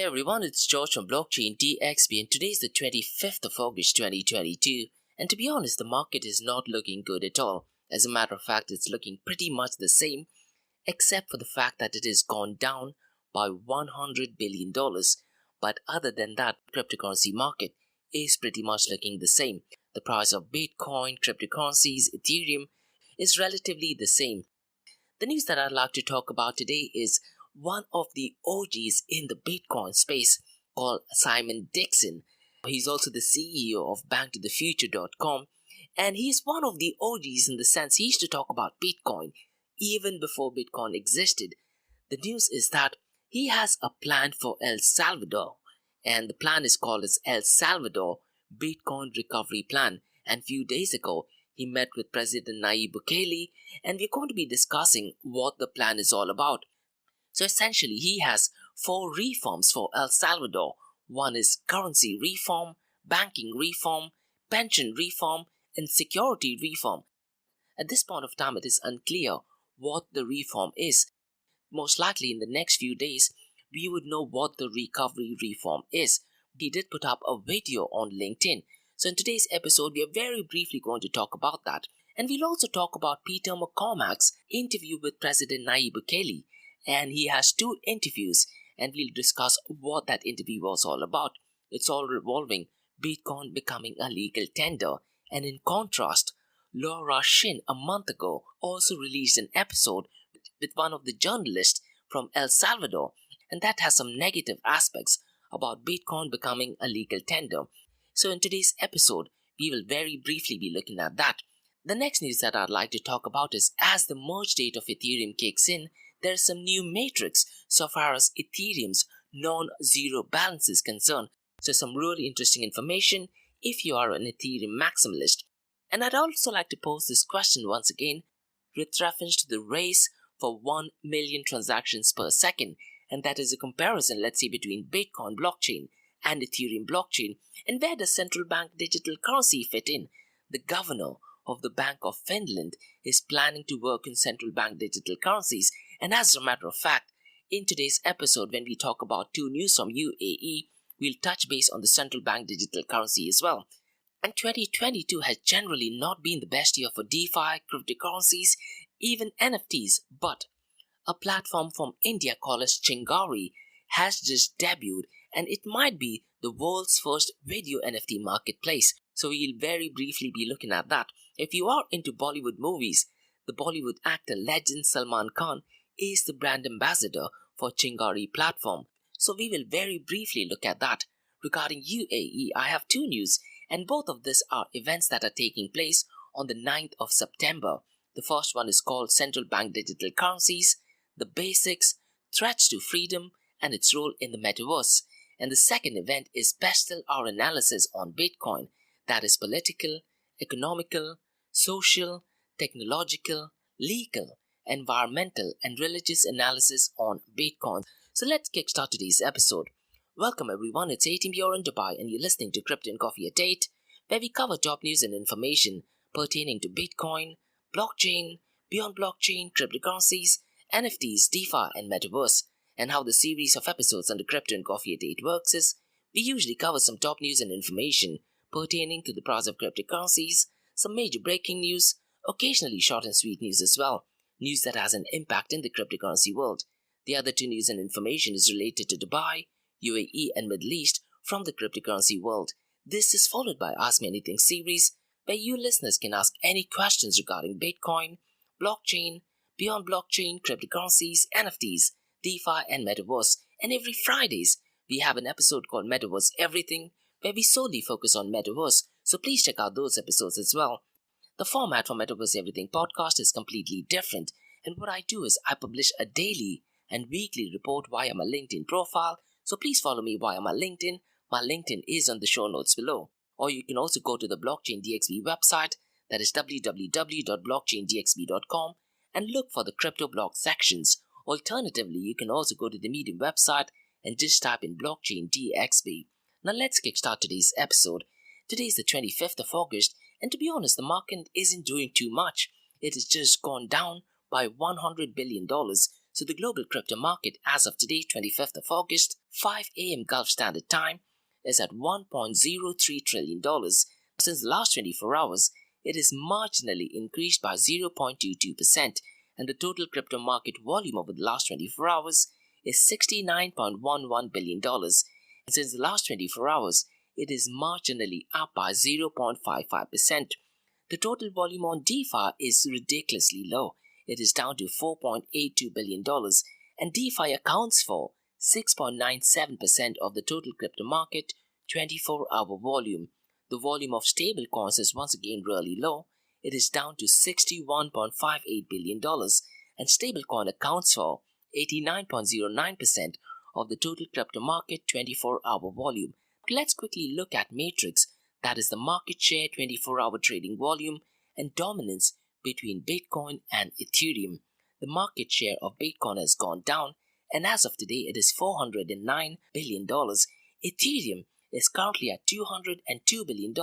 Hey everyone, it's George from Blockchain DXB and today is the 25th of August 2022 and to be honest, the market is not looking good at all. As a matter of fact, it's looking pretty much the same except for the fact that it has gone down by $100 billion. But other than that, cryptocurrency market is pretty much looking the same. The price of Bitcoin, cryptocurrencies, Ethereum is relatively the same. The news that I'd like to talk about today is one of the OGs in the Bitcoin space called Simon Dixon. He's also the CEO of banktothefuture.com and he's one of the OGs in the sense he used to talk about Bitcoin even before Bitcoin existed. The news is that he has a plan for El Salvador and the plan is called as El Salvador Bitcoin Recovery Plan, and few days ago he met with President Nayib Bukele and we're going to be discussing what the plan is all about. So essentially, he has 4 reforms for El Salvador. One is currency reform, banking reform, pension reform, and security reform. At this point of time, it is unclear what the reform is. Most likely in the next few days, we would know what the recovery reform is. He did put up a video on LinkedIn. So in today's episode, we are very briefly going to talk about that. And we'll also talk about Peter McCormack's interview with President Nayib Bukele. And he has 2 interviews and we'll discuss what that interview was all about. It's all revolving Bitcoin becoming a legal tender. And in contrast, Laura Shin a month ago also released an episode with one of the journalists from El Salvador, and that has some negative aspects about Bitcoin becoming a legal tender. So in today's episode, we will very briefly be looking at that. The next news that I'd like to talk about is as the merge date of Ethereum kicks in, there's some new matrix so far as Ethereum's non-zero balance is concerned. So some really interesting information if you are an Ethereum maximalist. And I'd also like to pose this question once again with reference to the race for 1 million transactions per second. And that is a comparison, let's say, between Bitcoin blockchain and Ethereum blockchain. And where does central bank digital currency fit in? The governor of the Bank of Finland is planning to work in central bank digital currencies. And as a matter of fact, in today's episode, when we talk about 2 news from UAE, we'll touch base on the central bank digital currency as well. And 2022 has generally not been the best year for DeFi, cryptocurrencies, even NFTs, but a platform from India called as Chingari has just debuted and it might be the world's first video NFT marketplace. So we'll very briefly be looking at that. If you are into Bollywood movies, the Bollywood actor legend Salman Khan is the brand ambassador for Chingari platform. So we will very briefly look at that. Regarding UAE, I have 2 news and both of these are events that are taking place on the 9th of September. The first one is called Central Bank Digital Currencies, the Basics, Threats to Freedom and its role in the Metaverse. And the second event is Pestle our analysis on Bitcoin, that is political, economical, social, technological, legal, environmental and religious analysis on Bitcoin. So let's kickstart today's episode. Welcome everyone, it's 18 you're in Dubai and you're listening to Crypto and Coffee at 8, where we cover top news and information pertaining to Bitcoin, blockchain, beyond blockchain, cryptocurrencies, NFTs, DeFi and Metaverse. And how the series of episodes under Crypto and Coffee at 8 works is, we usually cover some top news and information pertaining to the price of cryptocurrencies, some major breaking news, occasionally short and sweet news as well. News that has an impact in the cryptocurrency world. The other 2 news and information is related to Dubai, UAE and Middle East from the cryptocurrency world. This is followed by Ask Me Anything series where you listeners can ask any questions regarding Bitcoin, blockchain, beyond blockchain, cryptocurrencies, NFTs, DeFi and Metaverse. And every Fridays we have an episode called Metaverse Everything where we solely focus on Metaverse. So please check out those episodes as well. The format for Metaverse Everything podcast is completely different, and what I do is I publish a daily and weekly report via my LinkedIn profile, so please follow me via my LinkedIn. My LinkedIn is on the show notes below. Or you can also go to the Blockchain DXB website, that is www.blockchaindxb.com, and look for the crypto blog sections. Alternatively, you can also go to the Medium website and just type in Blockchain DXB. Now let's kickstart today's episode. Today is the 25th of August, and to be honest, the market isn't doing too much. It has just gone down by $100 billion So the global crypto market as of today, 25th of August, 5 a.m. Gulf Standard Time, is at $1.03 trillion. Since the last 24 hours, it is marginally increased by 0.22%, and the total crypto market volume over the last 24 hours is $69.11 billion. And since the last 24 hours, it is marginally up by 0.55%. The total volume on DeFi is ridiculously low. It is down to $4.82 billion, and DeFi accounts for 6.97% of the total crypto market 24-hour volume. The volume of stablecoins is once again really low. It is down to $61.58 billion, and stablecoin accounts for 89.09% of the total crypto market 24-hour volume. Let's quickly look at matrix, that is the market share, 24-hour trading volume, and dominance between Bitcoin and Ethereum. The market share of Bitcoin has gone down, and as of today it is $409 billion. Ethereum is currently at $202 billion,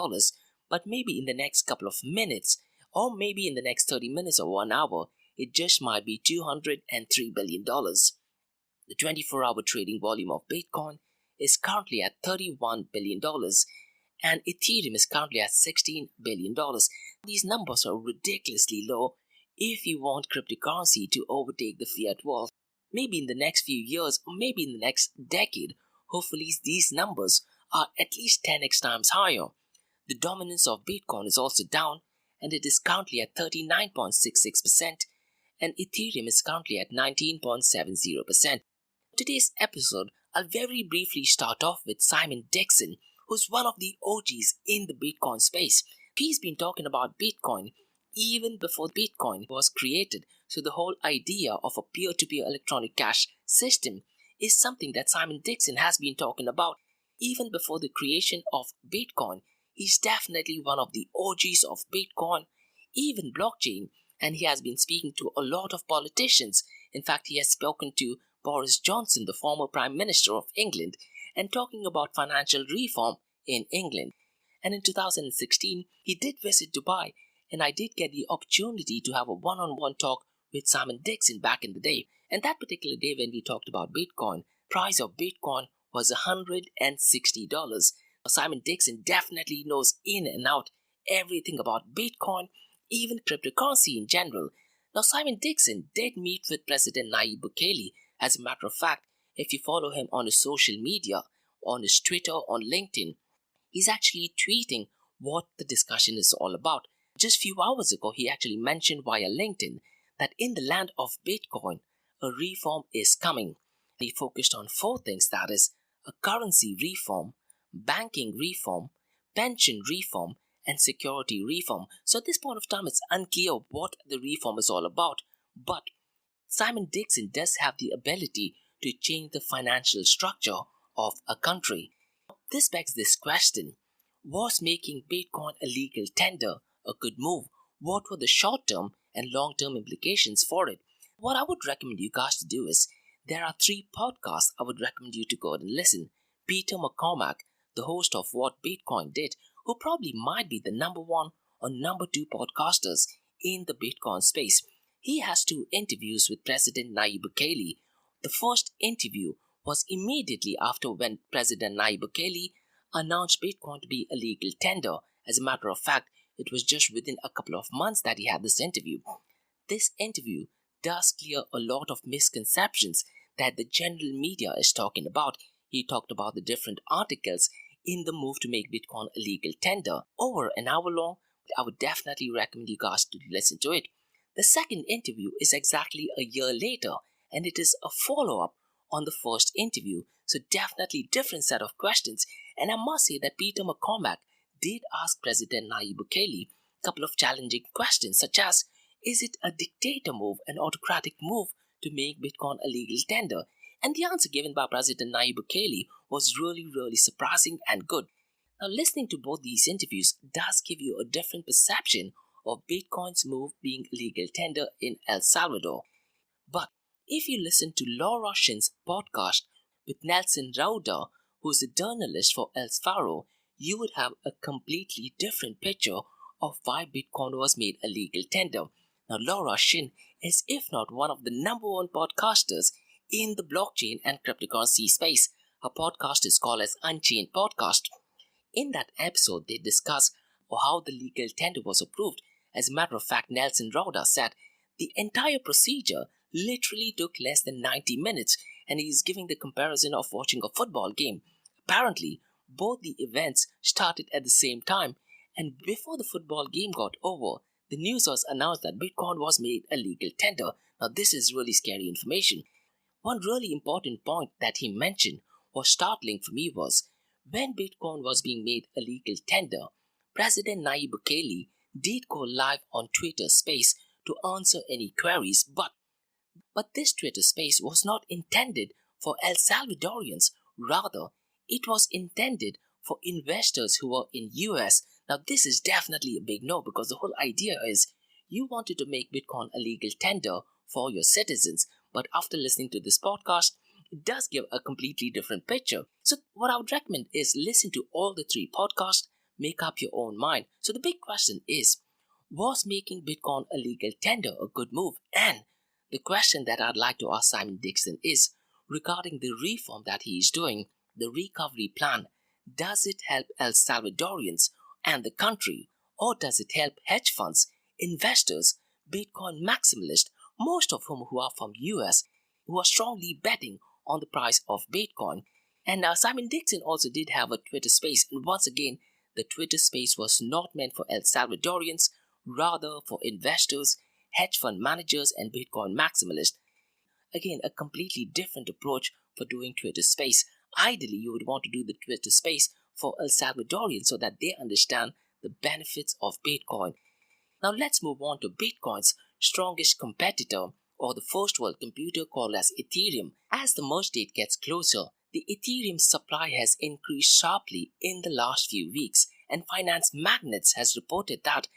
but maybe in the next couple of minutes, or maybe in the next 30 minutes or 1 hour, it just might be $203 billion. The 24-hour trading volume of Bitcoin is currently at $31 billion, and Ethereum is currently at $16 billion. These numbers are ridiculously low if you want cryptocurrency to overtake the fiat world. Maybe in the next few years, or maybe in the next decade, hopefully these numbers are at least 10x times higher. The dominance of Bitcoin is also down, and it is currently at 39.66%, and Ethereum is currently at 19.70%. Today's episode, I'll very briefly start off with Simon Dixon, who's one of the OGs in the Bitcoin space. He's been talking about Bitcoin even before Bitcoin was created. So the whole idea of a peer-to-peer electronic cash system is something that Simon Dixon has been talking about even before the creation of Bitcoin. He's definitely one of the OGs of Bitcoin, even blockchain, and he has been speaking to a lot of politicians. In fact, he has spoken to Boris Johnson, the former Prime Minister of England, and talking about financial reform in England. And in 2016, he did visit Dubai, and I did get the opportunity to have a one-on-one talk with Simon Dixon back in the day. And that particular day when we talked about Bitcoin, price of Bitcoin was $160. Simon Dixon definitely knows in and out everything about Bitcoin, even cryptocurrency in general. Now, Simon Dixon did meet with President Nayib Bukele. As a matter of fact, if you follow him on his social media, on his Twitter, on LinkedIn, he's actually tweeting what the discussion is all about. Just a few hours ago, he actually mentioned via LinkedIn that in the land of Bitcoin, a reform is coming. He focused on 4 things, that is, a currency reform, banking reform, pension reform, and security reform. So at this point of time, it's unclear what the reform is all about. But Simon Dixon does have the ability to change the financial structure of a country. This begs this question: was making Bitcoin a legal tender a good move? What were the short-term and long-term implications for it? What I would recommend you guys to do is, there are 3 podcasts I would recommend you to go and listen. Peter McCormack, the host of What Bitcoin Did, who probably might be the number 1 or number 2 podcasters in the Bitcoin space. He has 2 interviews with President Nayib Bukele. The first interview was immediately after when President Nayib Bukele announced Bitcoin to be a legal tender. As a matter of fact, it was just within a couple of months that he had this interview. This interview does clear a lot of misconceptions that the general media is talking about. He talked about the different articles in the move to make Bitcoin a legal tender. Over an hour long, I would definitely recommend you guys to listen to it. The second interview is exactly a year later, and it is a follow-up on the first interview. So definitely different set of questions. And I must say that Peter McCormack did ask President Nayib Bukele a couple of challenging questions, such as, is it a dictator move, an autocratic move to make Bitcoin a legal tender? And the answer given by President Nayib Bukele was really surprising and good. Now, listening to both these interviews does give you a different perception of Bitcoin's move being legal tender in El Salvador. But if you listen to Laura Shin's podcast with Nelson Rauda, who is a journalist for Faro, you would have a completely different picture of why Bitcoin was made a legal tender. Now, Laura Shin is, if not one of the number one podcasters in the blockchain and cryptocurrency space. Her podcast is called as Unchained Podcast. In that episode, they discuss how the legal tender was approved. As a matter of fact, Nelson Rauda said the entire procedure literally took less than 90 minutes, and he is giving the comparison of watching a football game. Apparently, both the events started at the same time, and before the football game got over, the news was announced that Bitcoin was made a legal tender. Now, this is really scary information. One really important point that he mentioned was startling for me was when Bitcoin was being made a legal tender, President Nayib Bukele did go live on Twitter Space to answer any queries, but this Twitter Space was not intended for El Salvadorians. Rather, it was intended for investors who were in US. Now, this is definitely a big no, because the whole idea is you wanted to make Bitcoin a legal tender for your citizens. But after listening to this podcast, it does give a completely different picture. So what I would recommend is listen to all the three podcasts, make up your own mind. So the big question is, was making Bitcoin a legal tender a good move? And the question that I'd like to ask Simon Dixon is, regarding the reform that he is doing, the recovery plan, does it help El Salvadorians and the country, or does it help hedge funds, investors, Bitcoin maximalists, most of whom who are from US, who are strongly betting on the price of Bitcoin? And Simon Dixon also did have a Twitter space, and once again, the Twitter space was not meant for El Salvadorians, rather for investors, hedge fund managers, and Bitcoin maximalists. Again, a completely different approach for doing Twitter space. Ideally, you would want to do the Twitter space for El Salvadorians so that they understand the benefits of Bitcoin. Now let's move on to Bitcoin's strongest competitor, or the first world computer called as Ethereum. As the merge date gets closer, the Ethereum supply has increased sharply in the last few weeks, and Finance Magnets has reported that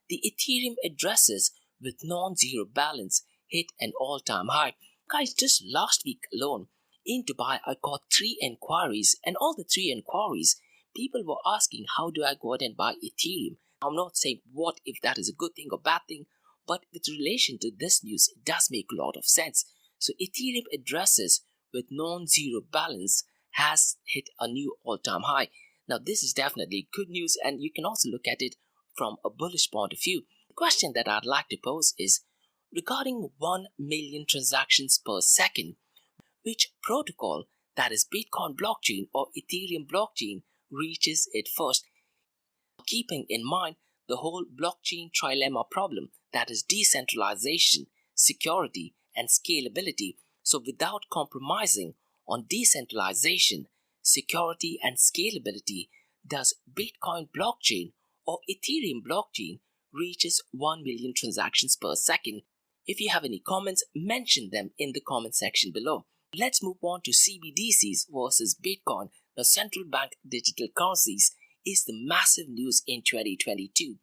the Ethereum addresses with non-zero balance hit an all-time high. Guys, just last week alone, in Dubai, I got 3 inquiries, and all the 3 inquiries, people were asking, how do I go ahead and buy Ethereum? I'm not saying what if that is a good thing or bad thing, but with relation to this news, it does make a lot of sense. So Ethereum addresses with non-zero balance has hit a new all-time high. Now, this is definitely good news, and you can also look at it from a bullish point of view. The question that I'd like to pose is, regarding 1 million transactions per second, which protocol, that is Bitcoin blockchain or Ethereum blockchain, reaches it first? Keeping in mind the whole blockchain trilemma problem, that is decentralization, security, and scalability. So without compromising on decentralization, security, and scalability, does Bitcoin blockchain or Ethereum blockchain reaches 1 million transactions per second? If you have any comments, mention them in the comment section below. Let's move on to CBDCs versus Bitcoin. The central bank digital currencies is the massive news in 2022.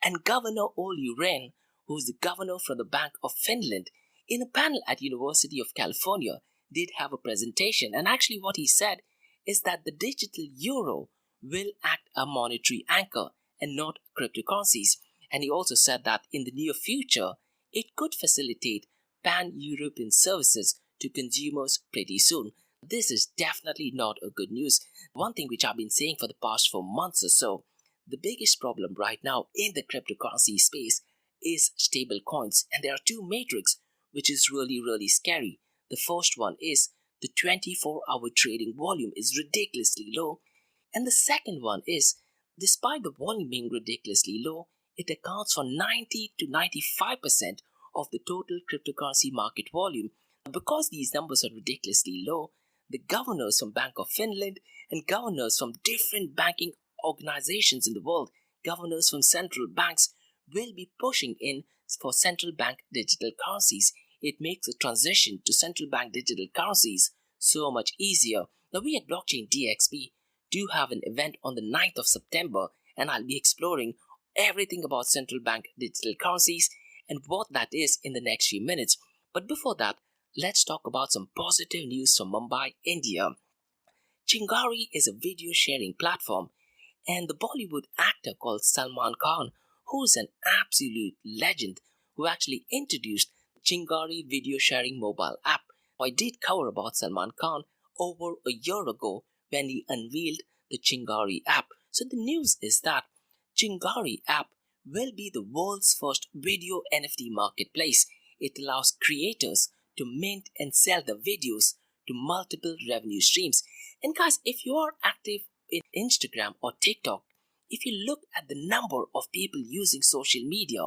And Governor Olli Rehn, who is the governor from the Bank of Finland, in a panel at University of California, did have a presentation. And actually what he said is that the digital euro will act a monetary anchor and not cryptocurrencies. And he also said that in the near future, it could facilitate pan-European services to consumers pretty soon. This is definitely not a good news. One thing which I've been saying for the past 4 months or so, the biggest problem right now in the cryptocurrency space is stable coins. And there are 2 metrics which is really scary. The first one is the 24-hour trading volume is ridiculously low. And the second one is, despite the volume being ridiculously low, it accounts for 90 to 95% of the total cryptocurrency market volume. Because these numbers are ridiculously low, the governors from Bank of Finland and governors from different banking organizations in the world, governors from central banks, will be pushing in for central bank digital currencies. It makes the transition to central bank digital currencies so much easier. Now, we at Blockchain DXB do have an event on the 9th of September, and I'll be exploring everything about central bank digital currencies and what that is in the next few minutes. But before that, let's talk about some positive news from Mumbai, India. Chingari is a video sharing platform, and the Bollywood actor called Salman Khan, who is an absolute legend, who actually introduced Chingari video sharing mobile app. I did cover about Salman Khan over a year ago when he unveiled the Chingari app. So the news is that Chingari app will be the world's first video NFT marketplace. It allows creators to mint and sell the videos to multiple revenue streams. And guys, if you are active in Instagram or TikTok, if you look at the number of people using social media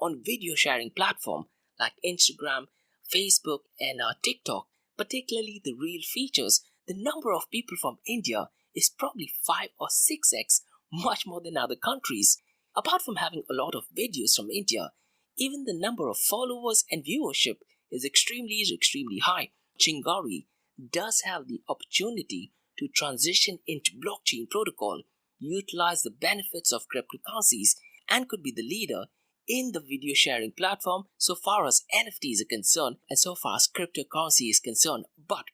on video sharing platform like Instagram, Facebook, and TikTok, particularly the reel features, the number of people from India is probably 5 or 6x much more than other countries. Apart from having a lot of videos from India, even the number of followers and viewership is extremely high. Chingari does have the opportunity to transition into blockchain protocol, utilize the benefits of cryptocurrencies, and could be the leader in the video sharing platform so far as NFTs are concerned and so far as cryptocurrency is concerned. But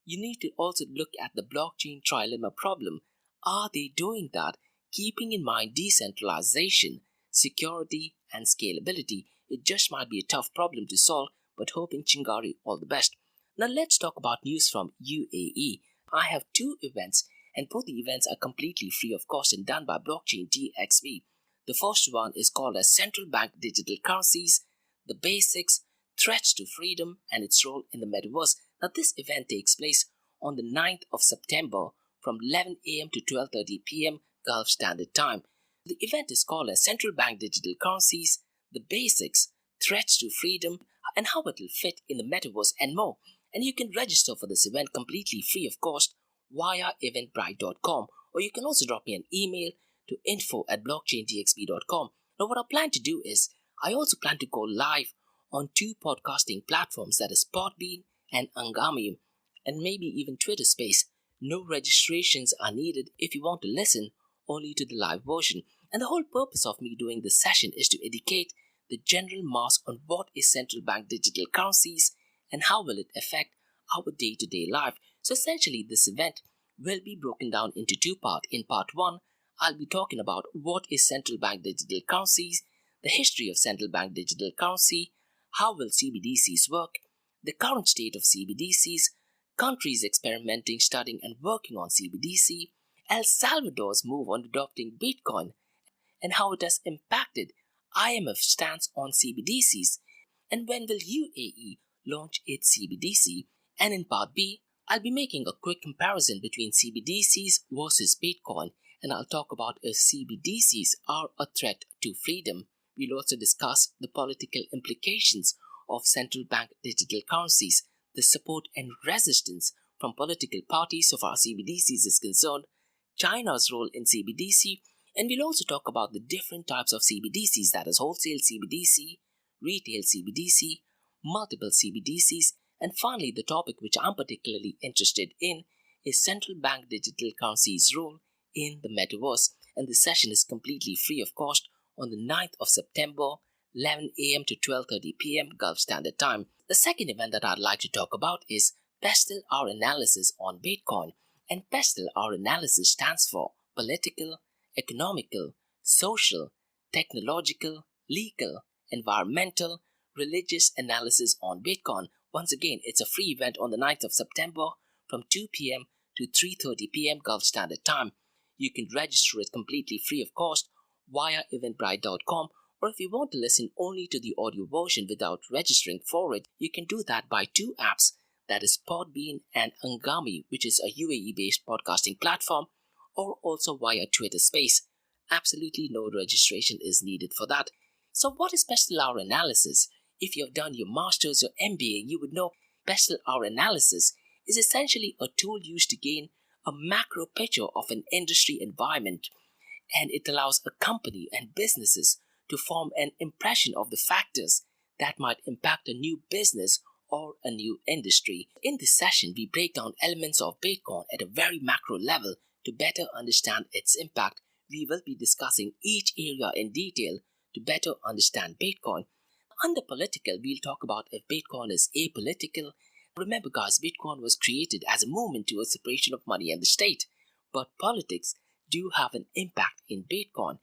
you need to also look at the blockchain trilemma problem. Are they doing that keeping in mind decentralization, security, and scalability? It just might be a tough problem to solve, but hoping Chingari all the best. Now let's talk about news from UAE. I have 2 events, and both the events are completely free of cost and done by Blockchain DXB. The first one is called as Central Bank Digital Currencies, the Basics, Threats to Freedom, and its role in the Metaverse. Now this event takes place on the 9th of September from 11 a.m. to 12:30 p.m. Gulf Standard Time. The event is called as Central Bank Digital Currencies, the Basics, Threats to Freedom, and how it will fit in the Metaverse and more. And you can register for this event completely free of cost via eventbrite.com, or you can also drop me an email to info@blockchaindxb.com. Now what I plan to do is, I also plan to go live on 2 podcasting platforms, that is Podbean and Angami, and maybe even Twitter Space. No registrations are needed if you want to listen only to the live version. And the whole purpose of me doing this session is to educate the general mass on what is central bank digital currencies and how will it affect our day-to-day life. So essentially this event will be broken down into 2 parts. In part 1, I'll be talking about what is central bank digital currencies, the history of central bank digital currency, how will CBDCs work, the current state of CBDCs, countries experimenting, studying and working on CBDC, El Salvador's move on adopting Bitcoin, and how it has impacted IMF's stance on CBDCs, and when will UAE launch its CBDC. And in part B, I'll be making a quick comparison between CBDCs versus Bitcoin, and I'll talk about if CBDCs are a threat to freedom. We'll also discuss the political implications of central bank digital currencies, the support and resistance from political parties so far as CBDCs is concerned, China's role in CBDC, and we'll also talk about the different types of CBDCs, that is wholesale CBDC, retail CBDC, multiple CBDCs, and finally the topic which I'm particularly interested in is central bank digital currencies' role in the metaverse. And this session is completely free of cost on the 9th of September, 11 a.m. to 12:30 p.m. Gulf Standard Time. The second event that I'd like to talk about is Pestle Our Analysis on Bitcoin. And Pestle Our Analysis stands for Political, Economical, Social, Technological, Legal, Environmental, Religious Analysis on Bitcoin. Once again, it's a free event on the 9th of September from 2 p.m. to 3:30 p.m. Gulf Standard Time. You can register it completely free of cost via eventbrite.com, or if you want to listen only to the audio version without registering for it, you can do that by 2 apps, that is Podbean and Angami, which is a UAE-based podcasting platform, or also via Twitter Space. Absolutely no registration is needed for that. So what is Pestle Our Analysis? If you have done your master's or MBA, you would know Pestle Our Analysis is essentially a tool used to gain a macro picture of an industry environment, and it allows a company and businesses to form an impression of the factors that might impact a new business or a new industry. In this session, we break down elements of Bitcoin at a very macro level to better understand its impact. We will be discussing each area in detail to better understand Bitcoin. Under political, we'll talk about if Bitcoin is apolitical. Remember guys, Bitcoin was created as a movement towards separation of money and the state, but politics do have an impact in Bitcoin.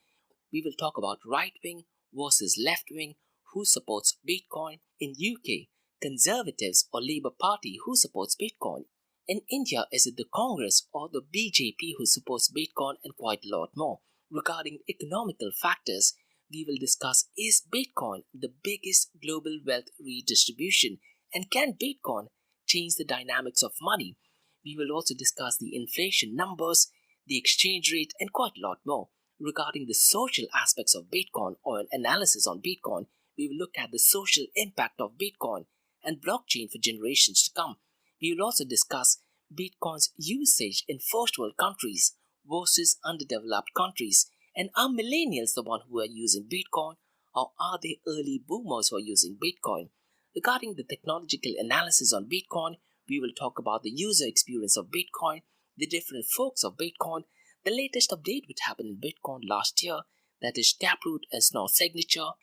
We will talk about right wing versus left wing, who supports Bitcoin. In UK, Conservatives or Labour Party who supports Bitcoin. In India, is it the Congress or the BJP who supports Bitcoin, and quite a lot more. Regarding economical factors, we will discuss, is Bitcoin the biggest global wealth redistribution, and can Bitcoin change the dynamics of money? We will also discuss the inflation numbers, the exchange rate, and quite a lot more. Regarding the social aspects of Bitcoin or an analysis on Bitcoin, we will look at the social impact of Bitcoin and blockchain for generations to come. We will also discuss Bitcoin's usage in first world countries versus underdeveloped countries. And are millennials the one who are using Bitcoin, or are they early boomers who are using Bitcoin? Regarding the technological analysis on Bitcoin, we will talk about the user experience of Bitcoin, the different forks of Bitcoin, the latest update which happened in Bitcoin last year, that is Taproot and Snort Signature,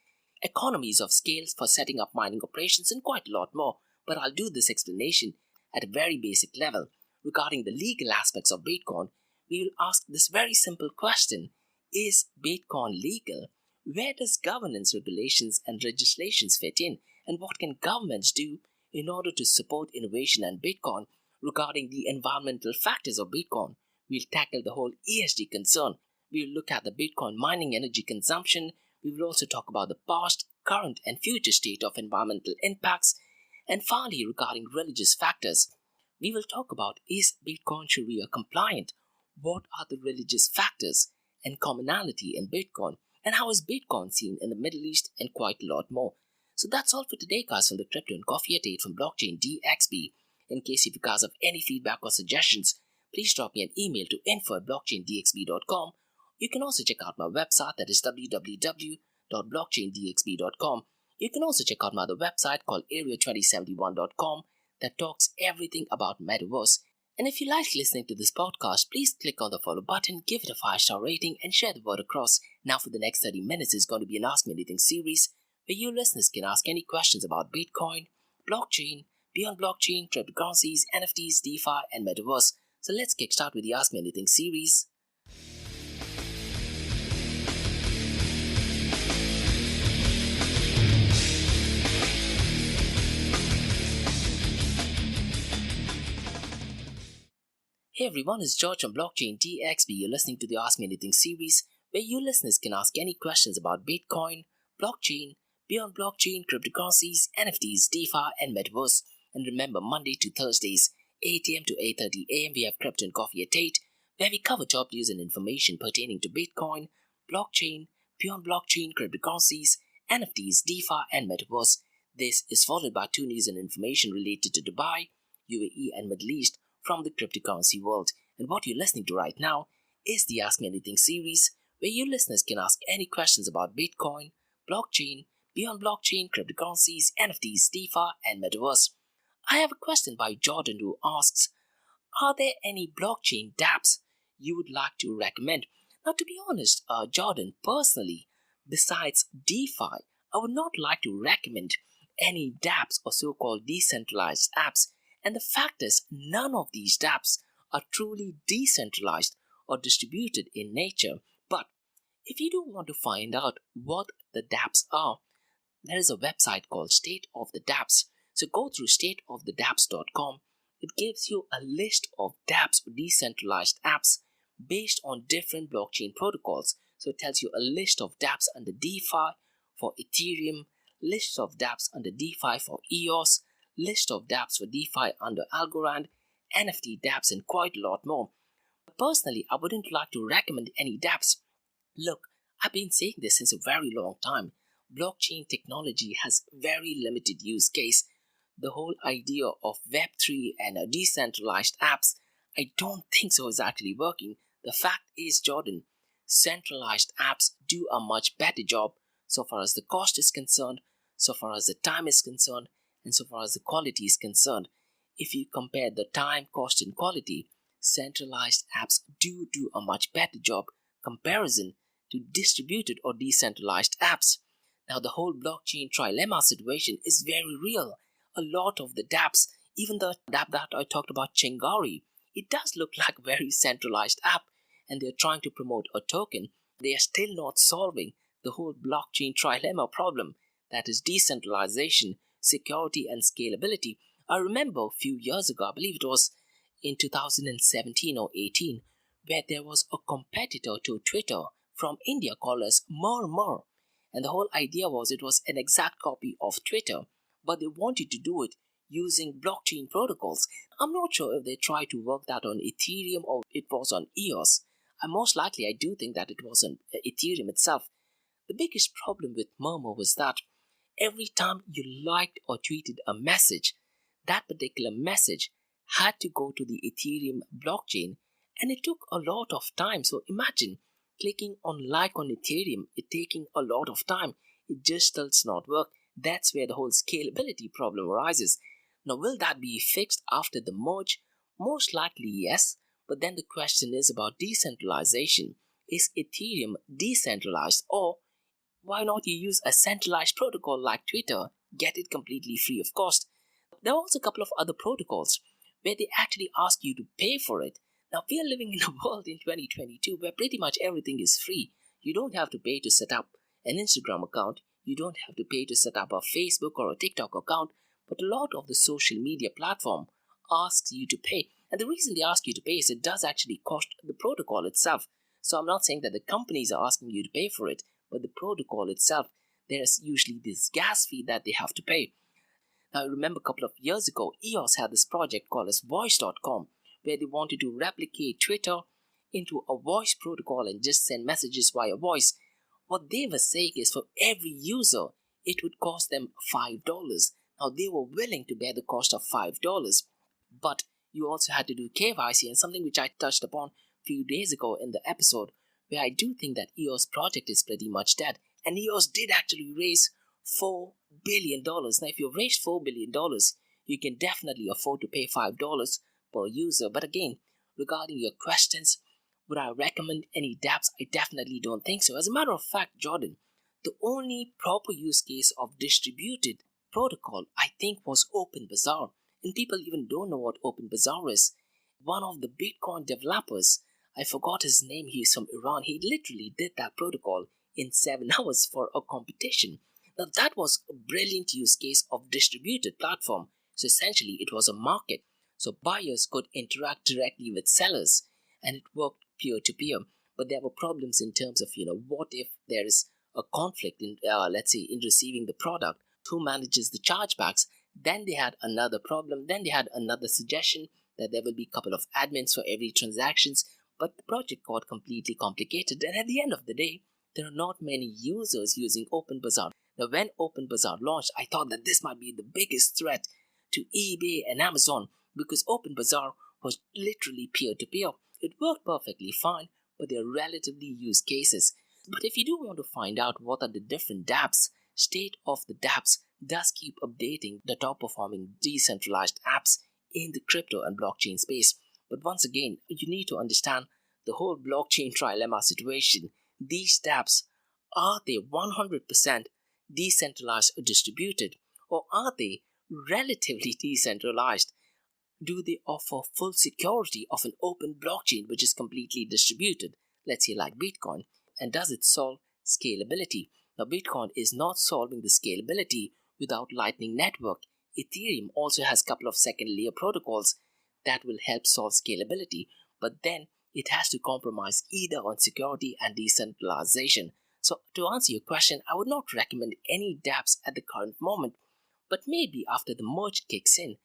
economies of scales for setting up mining operations, and quite a lot more. But I'll do this explanation at a very basic level. Regarding the legal aspects of Bitcoin, we will ask this very simple question: is Bitcoin legal? Where does governance, regulations, and legislations fit in? And what can governments do in order to support innovation and Bitcoin? Regarding the environmental factors of Bitcoin, we'll tackle the whole ESG concern. We'll look at the Bitcoin mining energy consumption. We will also talk about the past, current, and future state of environmental impacts. And finally, regarding religious factors, we will talk about, is Bitcoin Sharia compliant? What are the religious factors and commonality in Bitcoin? And how is Bitcoin seen in the Middle East, and quite a lot more. So that's all for today, guys, from the Crypto and Coffee at 8 from Blockchain DXB. In case if you guys have any feedback or suggestions, please drop me an email to info@blockchaindxb.com. You can also check out my website, that is www.blockchaindxb.com. You can also check out my other website called area2071.com that talks everything about Metaverse. And if you like listening to this podcast, please click on the follow button, give it a 5-star rating, and share the word across. Now for the next 30 minutes is going to be an Ask Me Anything series, where you listeners can ask any questions about Bitcoin, blockchain, beyond blockchain, cryptocurrencies, NFTs, DeFi, and Metaverse. So let's kickstart with the Ask Me Anything series. Hey everyone, it's George from Blockchain DXB. You're listening to the Ask Me Anything series, where you listeners can ask any questions about Bitcoin, blockchain, beyond blockchain, cryptocurrencies, NFTs, DeFi, and Metaverse. And remember, Monday to Thursdays, 8 a.m. to 8:30 a.m. we have Crypto and Coffee at 8, where we cover job news and information pertaining to Bitcoin, blockchain, beyond blockchain, cryptocurrencies, NFTs, DeFi, and Metaverse. This is followed by 2 news and information related to Dubai, UAE, and Middle East from the cryptocurrency world. And what you're listening to right now is the Ask Me Anything series, where you listeners can ask any questions about Bitcoin, blockchain, beyond blockchain, cryptocurrencies, NFTs, DeFi, and Metaverse. I have a question by Jordan who asks, are there any blockchain dApps you would like to recommend? Now, to be honest, Jordan, personally, besides DeFi, I would not like to recommend any dApps or so-called decentralized apps. And the fact is, none of these dApps are truly decentralized or distributed in nature. But if you do want to find out what the dApps are, there is a website called State of the dApps. So go through stateofthedapps.com. It gives you a list of dApps or decentralized apps based on different blockchain protocols. So it tells you a list of dApps under DeFi for Ethereum, list of dApps under DeFi for EOS, list of dApps for DeFi under Algorand, NFT dApps, and quite a lot more. Personally, I wouldn't like to recommend any dApps. Look, I've been saying this since a very long time. Blockchain technology has very limited use case. The whole idea of Web3 and decentralized apps, I don't think so is actually working. The fact is, Jordan, centralized apps do a much better job so far as the cost is concerned, so far as the time is concerned, and so far as the quality is concerned. If you compare the time, cost, and quality, centralized apps do a much better job comparison to distributed or decentralized apps. Now, the whole blockchain trilemma situation is very real. A lot of the dApps, even the dApp that I talked about, Chingari, it does look like a very centralized app, and they're trying to promote a token. They are still not solving the whole blockchain trilemma problem. that is decentralization, security, and scalability. I remember a few years ago, I believe it was in 2017 or 18, where there was a competitor to Twitter from India called as More. And the whole idea was it was an exact copy of Twitter, but they wanted to do it using blockchain protocols. I'm not sure if they tried to work that on Ethereum or it was on EOS. Most likely, I do think that it was on Ethereum itself. The biggest problem with Murmur was that every time you liked or tweeted a message, that particular message had to go to the Ethereum blockchain, and it took a lot of time. So imagine clicking on like on Ethereum, it taking a lot of time. It just does not work. That's where the whole scalability problem arises. Now, will that be fixed after the merge? Most likely, yes. But then the question is about decentralization. Is Ethereum decentralized, or why not you use a centralized protocol like Twitter, get it completely free of cost? There are also a couple of other protocols where they actually ask you to pay for it. Now, we are living in a world in 2022 where pretty much everything is free. You don't have to pay to set up an Instagram account. You don't have to pay to set up a Facebook or a TikTok account. But a lot of the social media platform asks you to pay. And the reason they ask you to pay is it does actually cost the protocol itself. So I'm not saying that the companies are asking you to pay for it, but the protocol itself, there's usually this gas fee that they have to pay. Now, I remember a couple of years ago, EOS had this project called as voice.com, where they wanted to replicate Twitter into a voice protocol and just send messages via voice. What they were saying is for every user, it would cost them $5. Now, they were willing to bear the cost of $5, but you also had to do KYC, and something which I touched upon a few days ago in the episode, where I do think that EOS project is pretty much dead. And EOS did actually raise $4 billion. Now, if you've raised $4 billion, you can definitely afford to pay $5 per user. But again, regarding your questions, would I recommend any dApps? I definitely don't think so. As a matter of fact, Jordan, the only proper use case of distributed protocol, I think, was OpenBazaar. And people even don't know what OpenBazaar is. One of the Bitcoin developers, I forgot his name, he's from Iran, he literally did that protocol in 7 hours for a competition. Now, that was a brilliant use case of distributed platform. So essentially, it was a market. So buyers could interact directly with sellers, and it worked peer-to-peer. But there were problems in terms of, what if there is a conflict in, let's say, in receiving the product? Who manages the chargebacks? Then they had another problem. Then they had another suggestion that there will be a couple of admins for every transactions. But the project got completely complicated. And at the end of the day, there are not many users using OpenBazaar. Now, when OpenBazaar launched, I thought that this might be the biggest threat to eBay and Amazon, because OpenBazaar was literally peer-to-peer. It worked perfectly fine, but there are relatively use cases. But if you do want to find out what are the different dApps, State of the dApps does keep updating the top performing decentralized apps in the crypto and blockchain space. But once again, you need to understand the whole blockchain trilemma situation. These dApps, are they 100% decentralized or distributed, or are they relatively decentralized? Do they offer full security of an open blockchain which is completely distributed, let's say like Bitcoin? And does it solve scalability? Now, Bitcoin is not solving the scalability without Lightning Network. Ethereum also has a couple of second layer protocols that will help solve scalability, but then it has to compromise either on security and decentralization. So to answer your question, I would not recommend any dApps at the current moment, but maybe after the merge kicks in,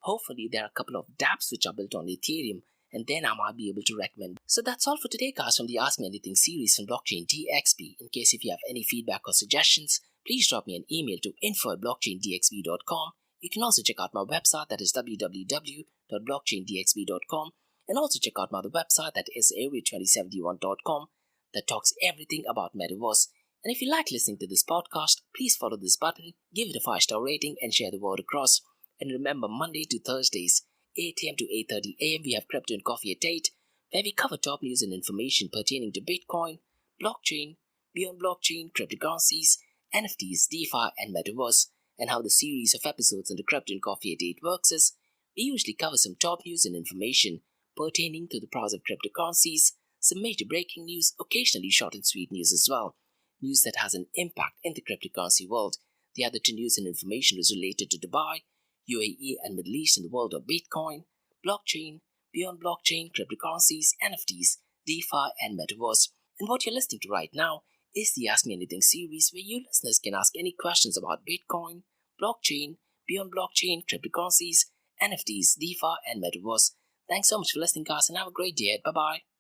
hopefully there are a couple of dApps which are built on Ethereum, and then I might be able to recommend. So that's all for today, guys, from the Ask Me Anything series from Blockchain DXB. In case if you have any feedback or suggestions, please drop me an email to info@blockchaindxb.com. You can also check out my website, that is www.blockchaindxb.com, and also check out my other website, that is area2071.com, that talks everything about Metaverse. And if you like listening to this podcast, please follow this button, give it a 5-star rating, and share the word across. And remember, Monday to Thursdays, 8 a.m. to 8:30 a.m., we have Crypto and Coffee at 8, where we cover top news and information pertaining to Bitcoin, blockchain, beyond blockchain, cryptocurrencies, NFTs, DeFi, and Metaverse. And how the series of episodes on the Crypto and Coffee at 8 works is, we usually cover some top news and information pertaining to the price of cryptocurrencies, some major breaking news, occasionally short and sweet news as well, news that has an impact in the cryptocurrency world. The other 2 news and information is related to Dubai, UAE and Middle East in the world of Bitcoin, blockchain, beyond blockchain, cryptocurrencies, NFTs, DeFi and Metaverse. And what you're listening to right now is the Ask Me Anything series where you listeners can ask any questions about Bitcoin, blockchain, beyond blockchain, cryptocurrencies, NFTs, DeFi and Metaverse. Thanks so much for listening guys and have a great day. Bye bye.